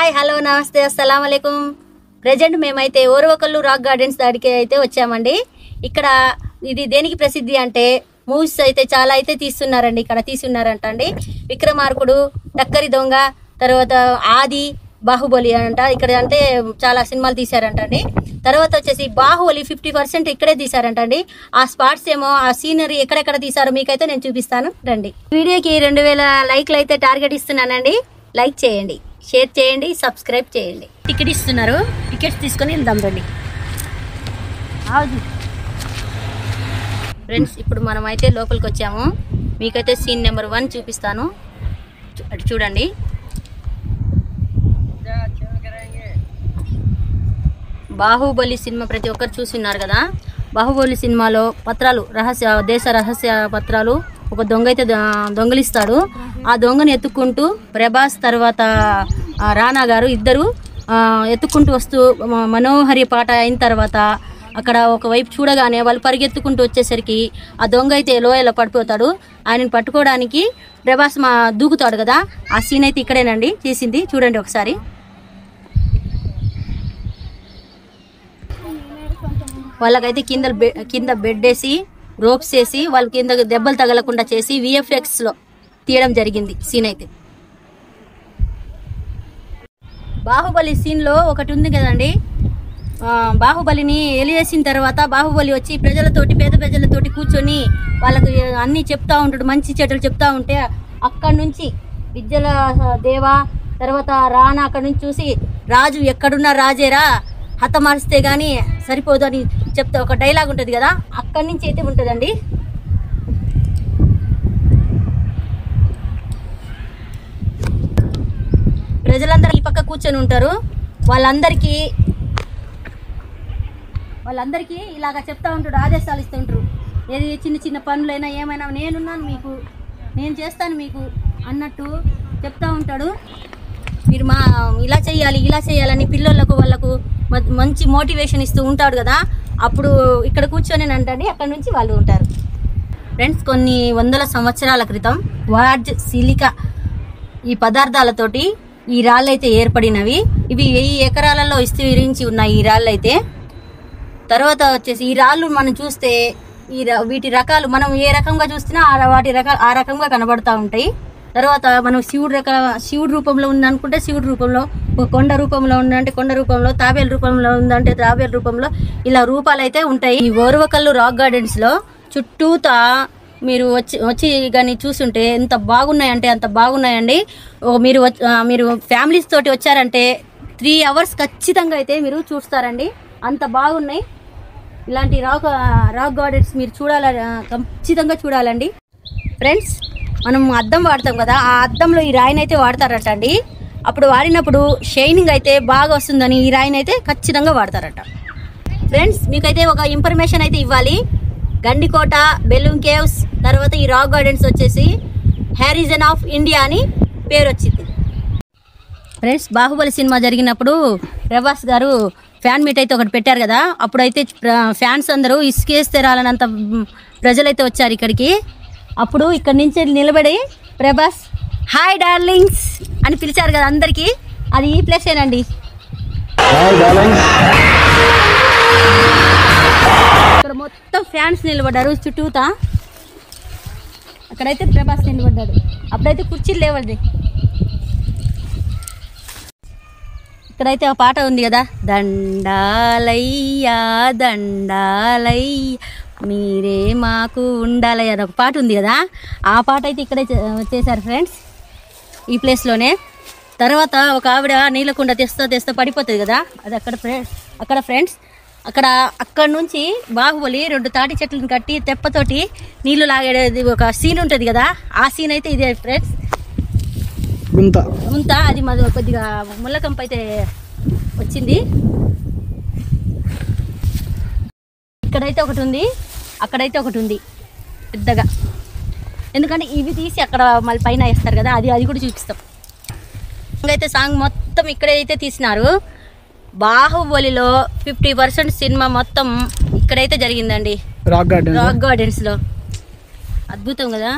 Hi hello నమస్తే అస్సలాముఅలైకుం. Present మేమైతే Orvakal rock gardens దాడికి అయితే వచ్చామండి. ఇక్కడ ఇది దేనికి ప్రసిద్ధి అంటే మూవీస్ అయితే చాలా అయితే తీస్తున్నారండి. ఇక్కడ తీస్తున్నారంట అండి. విక్రమార్కుడు, టక్కరి దొంగ, తర్వాత ఆది, బాహుబలి అంట. ఇక్కడ అంటే చాలా సినిమాలు తీశారంట అండి. తర్వాత వచ్చేసి బాహుబలి 50% ఇక్కడే తీశారంట అండి. ఆ స్పాట్స్ ఏమో ఆ సీనరీ ఎక్కడెక్కడ తీశారో మీకైతే నేను చూపిస్తాను రండి. వీడియోకి 2000 లైక్లు అయితే టార్గెట్ ఇస్తున్నానండి. లైక్ చేయండి, షేర్ చేయండి, సబ్స్క్రైబ్ చేయండి. టికెట్ ఇస్తున్నారు, టికెట్స్ తీసుకొని వెళ్దాం రండి. ఫ్రెండ్స్ ఇప్పుడు మనం అయితే లోపలికి వచ్చాము. మీకైతే సీన్ నెంబర్ 1 చూపిస్తాను, అటు చూడండి. బాహుబలి సినిమా ప్రతి ఒక్కరు చూస్తున్నారు కదా. బాహుబలి సినిమాలో పత్రాలు, దేశ రహస్య పత్రాలు ఒక దొంగ అయితే దొంగలిస్తాడు. ఆ దొంగని ఎత్తుక్కుంటూ ప్రభాస్ తర్వాత రానా గారు ఇద్దరు ఎత్తుక్కుంటూ వస్తూ మనోహరి పాట అయిన తర్వాత అక్కడ ఒకవైపు చూడగానే వాళ్ళు పరిగెత్తుకుంటూ వచ్చేసరికి ఆ దొంగ అయితే లోయలో పడిపోతాడు. ఆయనను పట్టుకోవడానికి ప్రభాస్ దూకుతాడు కదా. ఆ సీన్ అయితే ఇక్కడేనండి చేసింది, చూడండి ఒకసారి. వాళ్ళకైతే కింద బెడ్ వేసి రోప్స్ వేసి వాళ్ళ కింద దెబ్బలు తగలకుండా చేసి VFXలో తీయడం జరిగింది సీన్ అయితే. బాహుబలి సీన్లో ఒకటి ఉంది కదండి. బాహుబలిని ఎలివేసిన తర్వాత బాహుబలి వచ్చి పేద ప్రజలతోటి కూర్చొని వాళ్ళకి అన్నీ చెప్తా ఉంటాడు, మంచి చెడ్డలు చెప్తా ఉంటే అక్కడి నుంచి విద్యల దేవ తర్వాత రానా అక్కడి నుంచి చూసి రాజు ఎక్కడున్నా రాజేరా, హతమారిస్తే కానీ సరిపోదు అని చెప్తే ఒక డైలాగ్ ఉంటుంది కదా, అక్కడి నుంచి అయితే ఉంటుందండి. ప్రజలందరూ ఈ పక్క కూర్చొని ఉంటారు. వాళ్ళందరికీ ఇలాగ చెప్తా ఉంటాడు, ఆదేశాలు ఇస్తూ ఉంటారు. ఏది చిన్న చిన్న పనులైనా ఏమైనా నేనున్నాను మీకు, నేను చేస్తాను మీకు అన్నట్టు చెప్తా ఉంటాడు. మీరు ఇలా చేయాలని పిల్లలకు వాళ్ళకు మంచి మోటివేషన్ ఇస్తూ ఉంటాడు కదా. అప్పుడు ఇక్కడ కూర్చొని అంటండి, అక్కడ నుంచి వాళ్ళు ఉంటారు. ఫ్రెండ్స్ కొన్ని వందల సంవత్సరాల క్రితం వార్జ్ సిలికా ఈ పదార్థాలతోటి ఈ రాళ్ళు అయితే ఏర్పడినవి. ఇవి 1000 ఎకరాలలో విస్తరించి ఉన్నాయి ఈ రాళ్ళు అయితే. తర్వాత వచ్చేసి ఈ రాళ్ళు మనం చూస్తే వీటి రకాలు మనం ఏ రకంగా చూసినా వాటి రకాలు ఆ రకంగా కనబడతా ఉంటాయి. తర్వాత మనం శివుడు రూపంలో ఉందనుకుంటే శివుడు రూపంలో, కొండ రూపంలో ఉందంటే కొండ రూపంలో, తాబేలు రూపంలో ఉందంటే తాబేలు రూపంలో, ఇలా రూపాలు అయితే ఉంటాయి. ఈ ఓర్వకల్లు రాక్ గార్డెన్స్లో చుట్టూతా మీరు వచ్చి కానీ చూస్తుంటే ఎంత బాగున్నాయంటే అంత బాగున్నాయండి. మీరు ఫ్యామిలీస్ తోటి వచ్చారంటే 3 అవర్స్ ఖచ్చితంగా అయితే మీరు చూస్తారండి, అంత బాగున్నాయి. ఇలాంటి రాక్ గార్డెన్స్ మీరు ఖచ్చితంగా చూడాలండి. ఫ్రెండ్స్ మనం అద్దం వాడతాం కదా, ఆ అద్దంలో ఈ రాయిని అయితే వాడతారట అండి. అప్పుడు వాడినప్పుడు షైనింగ్ అయితే బాగా వస్తుందని ఈ రాయిని అయితే ఖచ్చితంగా వాడతారట. ఫ్రెండ్స్ మీకైతే ఒక ఇన్ఫర్మేషన్ అయితే ఇవ్వాలి. గండికోట, బెలూమ్ కేవ్స్, తర్వాత ఈ రాక్ గార్డెన్స్ వచ్చేసి హారిజన్ ఆఫ్ ఇండియా అని పేరు వచ్చింది. ఫ్రెండ్స్ బాహుబలి సినిమా జరిగినప్పుడు ప్రభాస్ గారు ఫ్యాన్ మీట్ అయితే ఒకటి పెట్టారు కదా. అప్పుడైతే ఫ్యాన్స్ అందరూ ఇసుకేసి తెరాలనంత ప్రజలైతే వచ్చారు ఇక్కడికి. అప్పుడు ఇక్కడ నుంచి నిలబడి ప్రభాస్ హాయ్ డార్లింగ్స్ అని పిలిచారు కదా అందరికీ, అది ఈ ప్లేసేనండి. ఇక్కడ మొత్తం ఫ్యాన్స్ నిలబడ్డారు చుట్టూతా. అక్కడైతే ప్రభాస్ నిలబడ్డాడు. అప్పుడైతే కుర్చీలు లేవండి. ఇక్కడైతే ఒక పాట ఉంది కదా, దండాలయ్యా దండాలయ్య మీరే మాకు ఉండాలయ్య అని ఒక పాట ఉంది కదా. ఆ పాట అయితే ఇక్కడే చేశారు ఫ్రెండ్స్, ఈ ప్లేస్లోనే. తర్వాత ఒక ఆవిడ నీళ్ళకుండ తెస్తా పడిపోతుంది కదా, అది అక్కడ ఫ్రెండ్స్ అక్కడ నుంచి బాహుబలి 2 తాటి చెట్లను కట్టి తెప్పతోటి నీళ్లు లాగేది ఒక సీన్ ఉంటుంది కదా, ఆ సీన్ అయితే ఇదే ఫ్రెండ్స్. గుంత అది కొద్దిగా ముళ్ళకంప అయితే వచ్చింది. ఇక్కడైతే ఒకటి ఉంది, అక్కడైతే ఒకటి ఉంది పెద్దగా. ఎందుకంటే ఇవి తీసి అక్కడ మళ్ళీ పైన వేస్తారు కదా, అది కూడా చూపిస్తాం. అయితే సాంగ్ మొత్తం ఇక్కడైతే తీసినారు. బాహుబలిలో 50% సినిమా మొత్తం ఇక్కడైతే జరిగిందండి, రాక్ గార్డెన్స్లో. అద్భుతం కదా.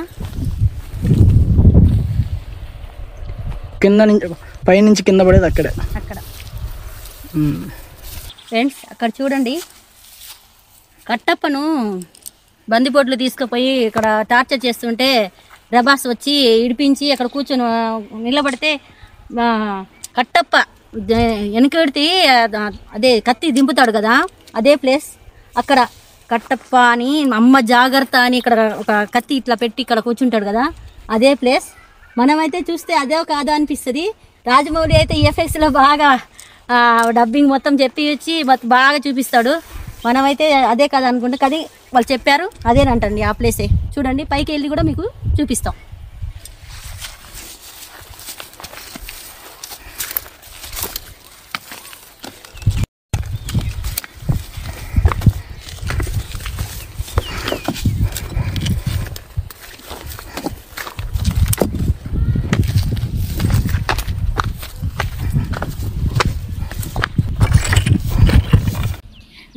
కింద నుంచి పైనుంచి కింద పడేది అక్కడే. అక్కడ ఫ్రెండ్స్ అక్కడ చూడండి, కట్టప్పను బందిపోట్లు తీసుకుపోయి ఇక్కడ టార్చర్ చేస్తుంటే ప్రభాస్ వచ్చి ఇడిపించి అక్కడ కూర్చొని నిలబడితే కట్టప్ప వెనకడితే అదే కత్తి దింపుతాడు కదా, అదే ప్లేస్. అక్కడ కట్టప్ప అని అమ్మ జాగ్రత్త అని ఇక్కడ ఒక కత్తి ఇట్లా పెట్టి ఇక్కడ కూర్చుంటాడు కదా, అదే ప్లేస్. మనమైతే చూస్తే అదే కాదా అనిపిస్తుంది. రాజమౌళి అయితే EFXలో బాగా డబ్బింగ్ మొత్తం చెప్పి వచ్చి బాగా చూపిస్తాడు. మనమైతే అదే కదా అనుకుంటే, కానీ వాళ్ళు చెప్పారు అదేనంటండి ఆ ప్లేసే. చూడండి పైకి వెళ్ళి కూడా మీకు చూపిస్తాం.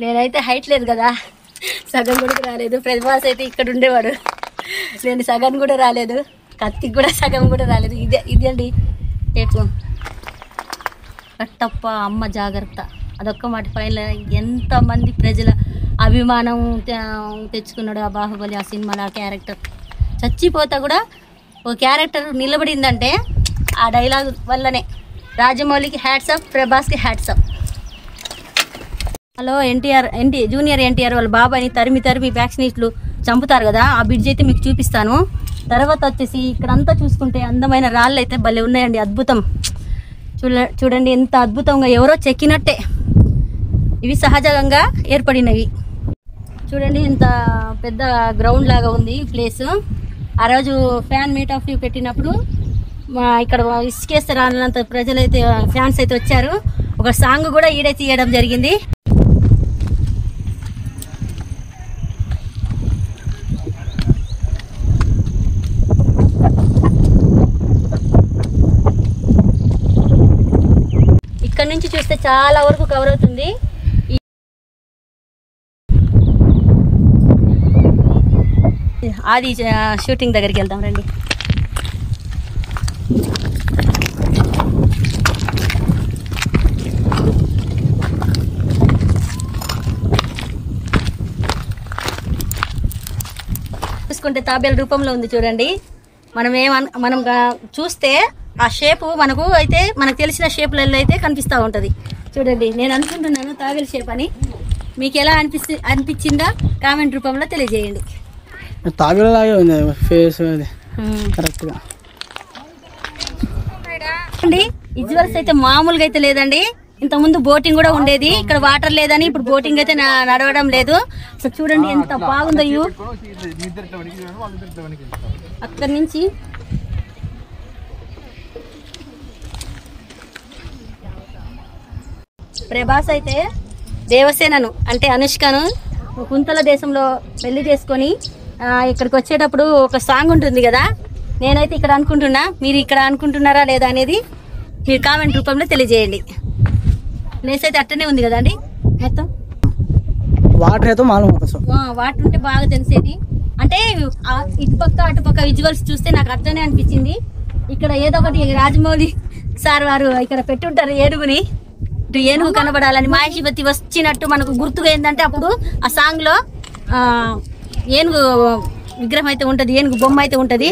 నేనైతే హైట్ లేదు కదా, సగం కూడా రాలేదు. ప్రభాస్ అయితే ఇక్కడ ఉండేవాడు, నేను సగం కూడా రాలేదు, కత్తికి కూడా సగం కూడా రాలేదు. ఇది అండి టేపు. కట్టప్ప అమ్మ జాగ్రత్త అదొక్క మాట పైన ఎంతమంది ప్రజల అభిమానం తెచ్చుకున్నాడు ఆ బాహుబలి ఆ సినిమాలో. ఆ క్యారెక్టర్ చచ్చిపోతా కూడా ఓ క్యారెక్టర్ నిలబడిందంటే ఆ డైలాగ్ వల్లనే. రాజమౌళికి హ్యాట్సప్, ప్రభాస్కి హ్యాట్సప్. హలో జూనియర్ ఎన్టీఆర్ వాళ్ళ బాబాయ్ని తరిమి వ్యాక్సినేట్లు చంపుతారు కదా, ఆ బ్రిడ్జ్ అయితే మీకు చూపిస్తాను. తర్వాత వచ్చేసి ఇక్కడంతా చూసుకుంటే అందమైన రాళ్ళు అయితే భలే ఉన్నాయండి, అద్భుతం. చూడండి ఎంత అద్భుతంగా, ఎవరో చెక్కినట్టే. ఇవి సహజంగా ఏర్పడినవి. చూడండి ఎంత పెద్ద గ్రౌండ్ లాగా ఉంది ఈ ప్లేస్. ఆ రోజు ఫ్యాన్ మీట్ ఆఫ్ వ్యూ పెట్టినప్పుడు ఇక్కడ ఇసుకేస్తే రానంత ప్రజలైతే ఫ్యాన్స్ అయితే వచ్చారు. ఒక సాంగ్ కూడా ఈడే తీయడం జరిగింది. ఇక్కడ నుంచి చూస్తే చాలా వరకు కవర్ అవుతుంది. ఆది షూటింగ్ దగ్గరికి వెళ్దాం రండి. చూసుకుంటే తాబేలు రూపంలో ఉంది చూడండి. మనం చూస్తే ఆ షేపు మనకు తెలిసిన షేపులలో అయితే కనిపిస్తూ ఉంటుంది. చూడండి నేను అనుకుంటున్నాను తాబేలు షేప్ అని. మీకు ఎలా అనిపించిందా కామెంట్ రూపంలో తెలియజేయండి. తాబేలులాగే ఉంది ఫేస్ కరెక్ట్గా అండి. విజువల్స్ అయితే మామూలుగా అయితే లేదండి. ఇంతకుముందు బోటింగ్ కూడా ఉండేది, ఇక్కడ వాటర్ లేదని ఇప్పుడు బోటింగ్ అయితే నడవడం లేదు. సో చూడండి ఎంత బాగుందో వ్యూ. అక్కడి నుంచి ప్రభాస్ అయితే దేవసేనను అంటే అనుష్కను కుంతల దేశంలో పెళ్లి చేసుకొని ఇక్కడికి వచ్చేటప్పుడు ఒక సాంగ్ ఉంటుంది కదా, నేనైతే ఇక్కడ అనుకుంటున్నా, మీరు ఇక్కడ అనుకుంటున్నారా లేదా అనేది మీరు కామెంట్ రూపంలో తెలియజేయండి. ప్లేస్ అయితే అట్టనే ఉంది కదండి, మొత్తం వాటర్ అయితే వాటర్ ఉంటే బాగా తెలిసేది. అంటే ఇటుపక్క అటుపక్క విజువల్స్ చూస్తే నాకు అట్లనే అనిపించింది. ఇక్కడ ఏదో ఒకటి రాజమౌళి సార్ వారు ఇక్కడ పెట్టుంటారు ఏనుగుని, ఇటు ఏనుగు కనబడాలని. మహేష్ వచ్చినట్టు మనకు గుర్తుగా ఏంటంటే అప్పుడు ఆ సాంగ్ లో ఏనుగు విగ్రహం అయితే ఉంటది, ఏనుగు బొమ్మ అయితే ఉంటది.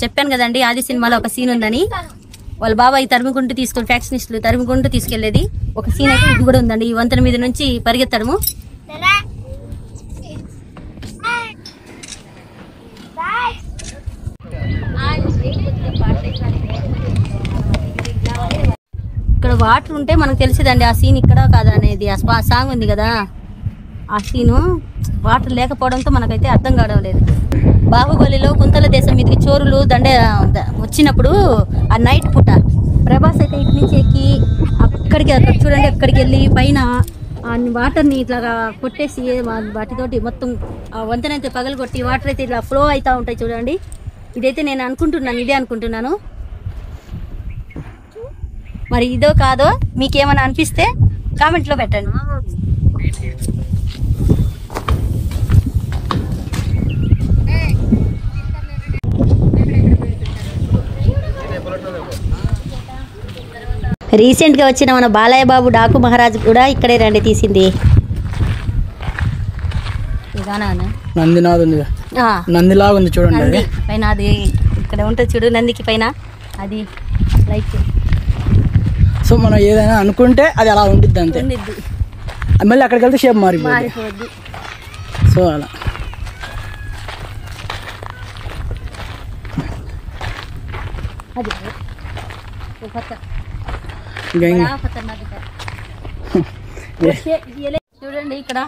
చెప్పాను కదండి ఆది సినిమాలో ఒక సీన్ ఉందని. వాళ్ళ బాబాయ్ తరుముకుంటూ తీసుకొని ఫ్యాక్షనిస్టులు తరుముకుంటూ తీసుకెళ్లేది ఒక సీన్ అయితే ఇది కూడా ఉందండి. ఈ వంతెన మీద నుంచి పరిగెత్తడము. ఇక్కడ వాటర్ ఉంటే మనకు తెలిసిదండి ఆ సీన్ ఇక్కడ కాదా అనేది. ఆ సాంగ్ ఉంది కదా, ఆ సీను వాటర్ లేకపోవడంతో మనకైతే అర్థం కావడం లేదు. బాహుబలిలో కుంతల దేశం మీదకి చోరులు వచ్చినప్పుడు ఆ నైట్ పూట ప్రభాస్ అయితే ఇటు నుంచి ఎక్కి అక్కడ చూడండి, అక్కడికి వెళ్ళి పైన వాటర్ని ఇట్లా కొట్టేసి వాటితోటి మొత్తం వంతెన అయితే పగలు కొట్టి వాటర్ అయితే ఇట్లా ఫ్లో అవుతూ ఉంటాయి చూడండి. ఇదైతే నేను అనుకుంటున్నాను, ఇదే అనుకుంటున్నాను. మరి ఇదో కాదో మీకేమైనా అనిపిస్తే కామెంట్లో పెట్టండి. రీసెంట్గా వచ్చిన మన బాలయ్య బాబు డాకు మహారాజ్ కూడా ఇక్కడే రండి తీసింది. నందినాథ్ ఉంది, నందిలాగా ఉంది చూడండి. అది పైన అది ఇక్కడ ఉంటుంది చూడు, నందికి పైన అది లైక్. సో మనం ఏదైనా అనుకుంటే అది అలా ఉంటుంది అంతే, మళ్ళీ అక్కడికి వెళ్తే షేప్ మారిపోద్ది. సో అలా చూడండి ఇక్కడ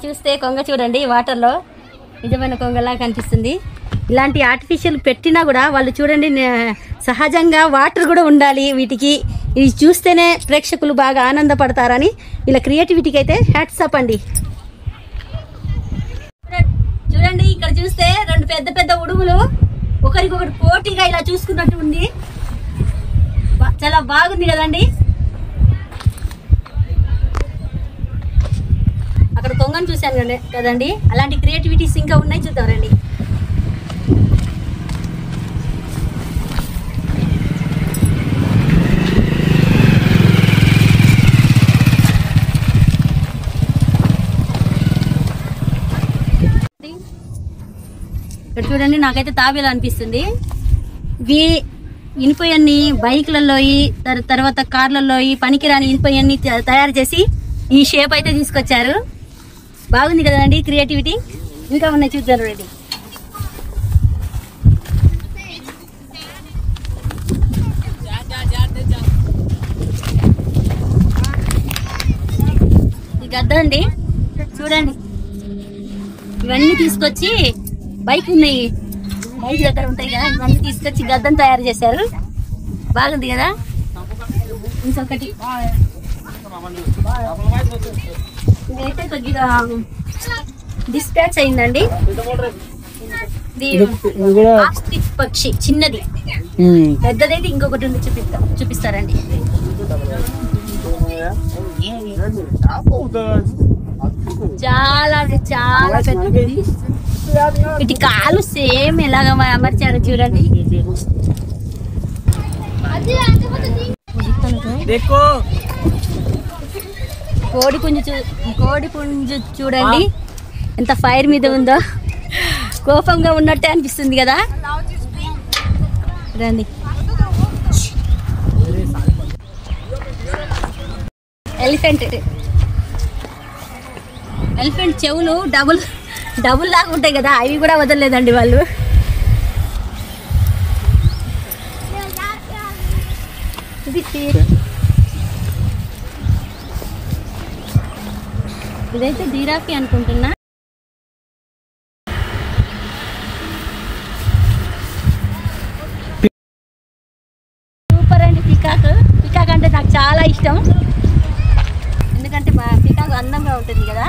చూస్తే కొంగ చూడండి, వాటర్లో నిజమైన కొంగలా కనిపిస్తుంది. ఇలాంటి ఆర్టిఫిషియల్ పెట్టినా కూడా వాళ్ళు చూడండి సహజంగా వాటర్ కూడా ఉండాలి వీటికి. ఇవి చూస్తేనే ప్రేక్షకులు బాగా ఆనందపడతారని వీళ్ళ క్రియేటివిటీకి అయితే హ్యాట్స్ అప్ అండి. చూడండి ఇక్కడ చూస్తే రెండు పెద్ద పెద్ద ఉడుములు ఒకరికొకటి పోటీగా ఇలా చూసుకున్నట్టు ఉంది. చాలా బాగుంది కదండి. అక్కడ కొంగను చూశాను కదండి, అలాంటి క్రియేటివిటీస్ ఇంకా ఉన్నాయి, చూద్దాం రండి. ఇక్కడ చూడండి, నాకైతే తాబేలు అనిపిస్తుంది. ఇవి ఇనుపయన్ని బైక్లలో తర్వాత కార్లలో పనికిరాని ఇనుపయన్ని తయారు చేసి ఈ షేప్ అయితే తీసుకొచ్చారు. బాగుంది కదండి క్రియేటివిటీ. ఇంకా ఉన్నాయి, చూద్దాం రండి. ఈ గద్ద అండి చూడండి, ఇవన్నీ తీసుకొచ్చి బైక్ ఉన్నాయి, బైక్ దగ్గర ఉంటాయి కదా, ఇవన్నీ తీసుకొచ్చి గద్దను తయారు చేశారు. బాగుంది కదా. ఇంకొకటి ఇదైతే కొద్దిగా డిస్పాచ్ అయిందండి. ఆస్ట్రిచ్ పక్షి చిన్నది, పెద్దదైతే ఇంకొకటి ఉంది, చూపిస్తారండి. చాలా చాలా పెద్దది. వీటి కాలు సేమ్ ఎలాగ అమర్చారు చూడండి. కోడి పుంజు చూడండి ఎంత ఫైర్ మీద ఉందో, కోపంగా ఉన్నట్టే అనిపిస్తుంది కదా. రండి. ఎలిఫెంట్ చెవులు డబుల్ లాగా ఉంటాయి కదా, అవి కూడా వదలలేదండి వాళ్ళు. ఇదైతే జిరాఫీ అనుకుంటున్నా. సూపర్ అండి. పికాక్ అంటే నాకు చాలా ఇష్టం, ఎందుకంటే పికాక్ అందంగా ఉంటుంది కదా.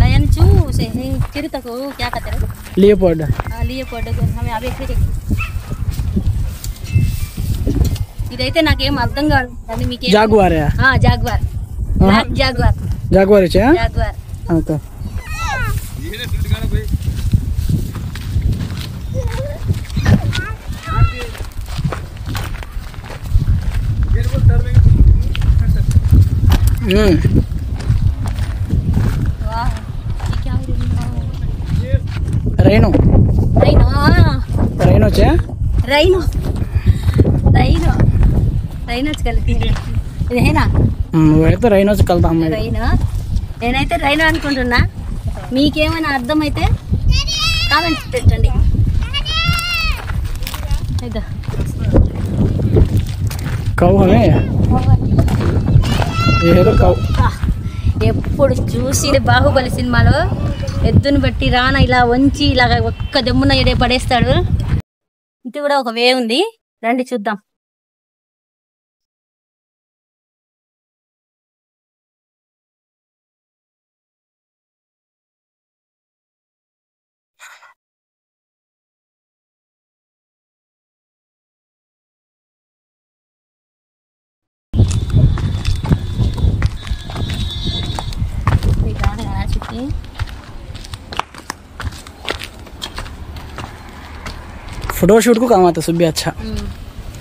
लयन चू चिरता को क्या कहते हैं? लियोपार्ड को हमें अभी ఇదైతే నాకేం అర్థం కాదు. మీకు jaguar jaguar jaguar jaguar jaguar okay. Rhino rhino rhino rhino rhino rhinos కలిపి ఇదేనా? నువ్వైతే రైనోస్ కలుద్దాం. రైనో, నేనైతే రైనో అనుకుంటున్నా. మీకేమైనా అర్థమైతే కామెంట్స్ పెట్టండి. ఎప్పుడు చూసి బాహుబలి సినిమాలో ఎద్దును బట్టి రాన ఇలా వంచి ఇలాగ ఒక్క దెమ్మున ఎడే పడేస్తాడు. ఇది కూడా ఒక వే ఉంది, రండి చూద్దాం. ఫోటోషూట్కు కామాత సుబ్బి అచ్చా.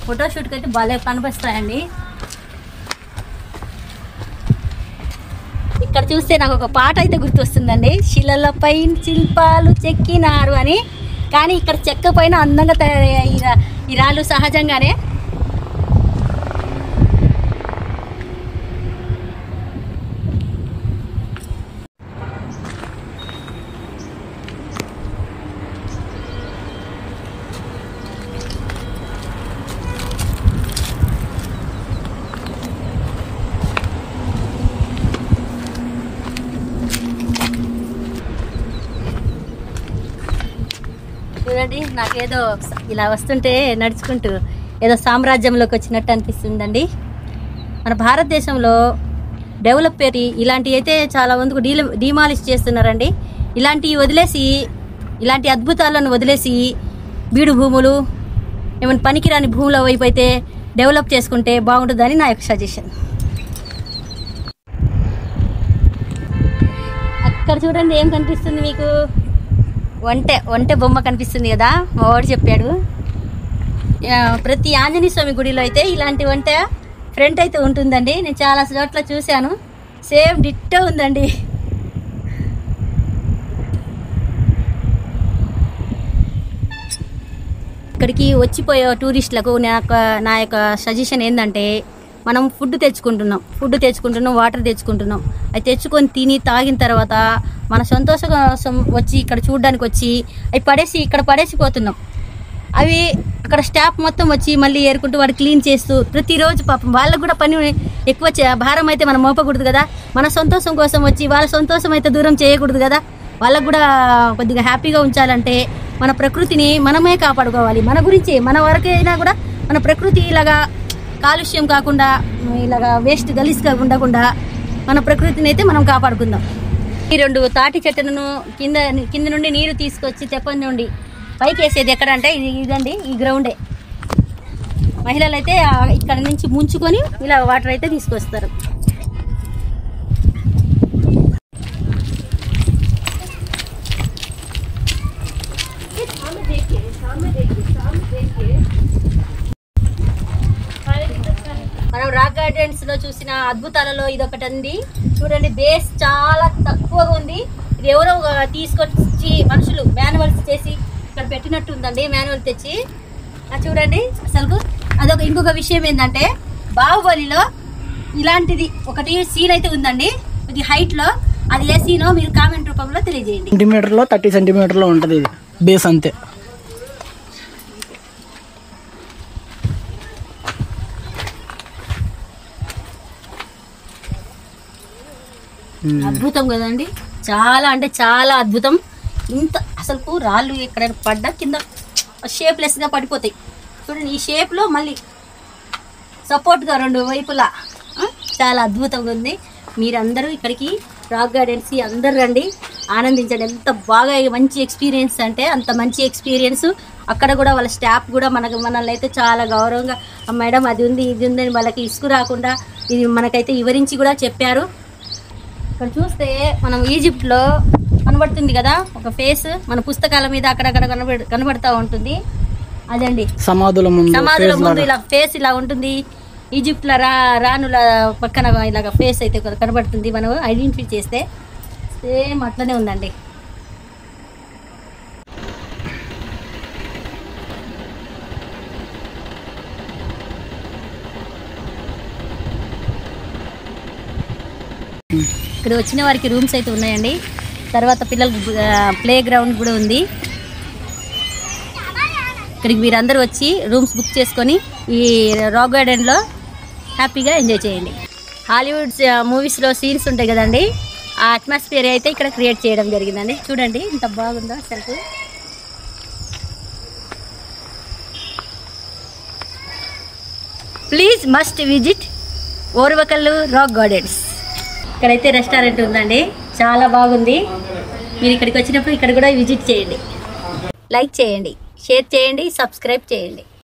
ఫోటోషూట్కి అయితే భలే కనిపిస్తాయండి. ఇక్కడ చూస్తే నాకు ఒక పాట అయితే గుర్తొస్తుందండి, శిలలపై శిల్పాలు చెక్కినారు అని. కానీ ఇక్కడ చెక్క పైన అందంగా తయారయ్యాయి ఈ రాళ్ళు సహజంగానే. చూడండి, నాకేదో ఇలా వస్తుంటే నడుచుకుంటూ ఏదో సామ్రాజ్యంలోకి వచ్చినట్టు అనిపిస్తుందండి. మన భారతదేశంలో డెవలప్ ఇలాంటివి అయితే చాలా మందికి డిమాలిష్ చేస్తున్నారండి. ఇలాంటివి వదిలేసి, ఇలాంటి అద్భుతాలను వదిలేసి బీడు భూములు, ఏమైనా పనికిరాని భూముల వైపు అయితే డెవలప్ చేసుకుంటే బాగుంటుందని నా యొక్క సజెషన్. అక్కడ చూడండి ఏం కనిపిస్తుంది మీకు, ఒంటె బొమ్మ కనిపిస్తుంది కదా, మా వాడు చెప్పాడు. ప్రతి ఆంజనేయ స్వామి గుడిలో అయితే ఇలాంటి ఒంటె ఫ్రంట్ అయితే ఉంటుందండి. నేను చాలా చోట్ల చూశాను, సేమ్ డిట్టో ఉందండి. ఇక్కడికి వచ్చిపోయే టూరిస్టులకు నా యొక్క సజెషన్ ఏంటంటే, మనం ఫుడ్ తెచ్చుకుంటున్నాం, వాటర్ తెచ్చుకుంటున్నాం. అవి తెచ్చుకొని తిని తాగిన తర్వాత మన సంతోషం కోసం వచ్చి ఇక్కడ చూడడానికి వచ్చి అవి ఇక్కడ పడేసిపోతున్నాం. అవి అక్కడ స్టాఫ్ మొత్తం వచ్చి మళ్ళీ ఏరుకుంటూ వాడు క్లీన్ చేస్తూ ప్రతిరోజు పాపం వాళ్ళకు కూడా పని ఎక్కువ భారం అయితే మనం మోపకూడదు కదా. మన సంతోషం కోసం వచ్చి వాళ్ళ సంతోషం అయితే దూరం చేయకూడదు కదా. వాళ్ళకు కూడా కొద్దిగా హ్యాపీగా ఉంచాలంటే మన ప్రకృతిని మనమే కాపాడుకోవాలి. మన గురించి మన వరకైనా కూడా మన ప్రకృతి ఇలాగా కాలుష్యం కాకుండా, ఇలాగా వేస్ట్ గలీజ్గా ఉండకుండా మన ప్రకృతిని అయితే మనం కాపాడుకుందాం. ఈ 2 తాటి చెట్టులను కింద నుండి నీరు తీసుకొచ్చి తెప్ప నుండి పైకి వేసేది ఎక్కడ అంటే ఇదండి, ఈ గ్రౌండే. మహిళలు అయితే ఇక్కడ నుంచి ముంచుకొని ఇలా వాటర్ అయితే తీసుకొస్తారు. మనం రాక్ గార్డెన్స్ లో చూసిన అద్భుతాలలో ఇదొకటి అండి. చూడండి, బేస్ చాలా తక్కువగా ఉంది. ఇది ఎవరో తీసుకొచ్చి మనుషులు మాన్యువల్స్ చేసి ఇక్కడ పెట్టినట్టు ఉందండి, మాన్యువల్ తెచ్చి. చూడండి అసలు అదొక ఇంకొక విషయం ఏంటంటే, బాహుబలిలో ఇలాంటిది ఒకటి సీన్ అయితే ఉందండి, ఇది హైట్ లో. అది ఏ సీనో మీరు కామెంట్ రూపంలో తెలియజేయండి. 30 సెంటీమీటర్లో ఉంటుంది ఇది బేస్ అంతే. అద్భుతం కదండి, చాలా అంటే చాలా అద్భుతం. ఇంత అసలు రాళ్ళు ఎక్కడైనా పడ్డా కింద షేప్లెస్గా పడిపోతాయి. చూడండి, ఈ షేప్లో మళ్ళీ సపోర్ట్గా 2 వైపులా చాలా అద్భుతంగా ఉంది. మీరందరూ ఇక్కడికి రాక్ గార్డెన్స్ అందరు రండి, ఆనందించండి. ఎంత బాగా మంచి ఎక్స్పీరియన్స్ అంటే అంత మంచి ఎక్స్పీరియన్స్. అక్కడ కూడా వాళ్ళ స్టాఫ్ కూడా మనల్ని అయితే చాలా గౌరవంగా, మేడం అది ఉంది ఇది ఉందని వాళ్ళకి ఇసుకు రాకుండా ఇది మనకైతే వివరించి కూడా చెప్పారు. ఇక్కడ చూస్తే మనం ఈజిప్ట్లో కనబడుతుంది కదా ఒక ఫేస్, మన పుస్తకాల మీద అక్కడక్కడ కనబడతా ఉంటుంది. అదండి సమాధుల ముందు ఇలా ఫేస్ ఇలా ఉంటుంది. ఈజిప్ట్లో రాణుల పక్కన ఇలాగ ఫేస్ అయితే కనబడుతుంది. మనం ఐడెంటిఫై చేస్తే సేమ్ అట్లనే ఉందండి. ఇక్కడ వచ్చిన వారికి రూమ్స్ అయితే ఉన్నాయండి. తర్వాత పిల్లలకు ప్లే గ్రౌండ్ కూడా ఉంది. ఇక్కడికి మీరందరూ వచ్చి రూమ్స్ బుక్ చేసుకొని ఈ రాక్ గార్డెన్లో హ్యాపీగా ఎంజాయ్ చేయండి. హాలీవుడ్ మూవీస్లో సీన్స్ ఉంటాయి కదండి, ఆ అట్మాస్ఫియర్ అయితే ఇక్కడ క్రియేట్ చేయడం జరిగిందండి. చూడండి ఎంత బాగుందో అసలు. Please must visit Orvakallu rock gardens. ఇక్కడైతే రెస్టారెంట్ ఉందండి, చాలా బాగుంది. మీరు ఇక్కడికి వచ్చినప్పుడు ఇక్కడ కూడా విజిట్ చేయండి. లైక్ చేయండి, షేర్ చేయండి, సబ్స్క్రైబ్ చేయండి.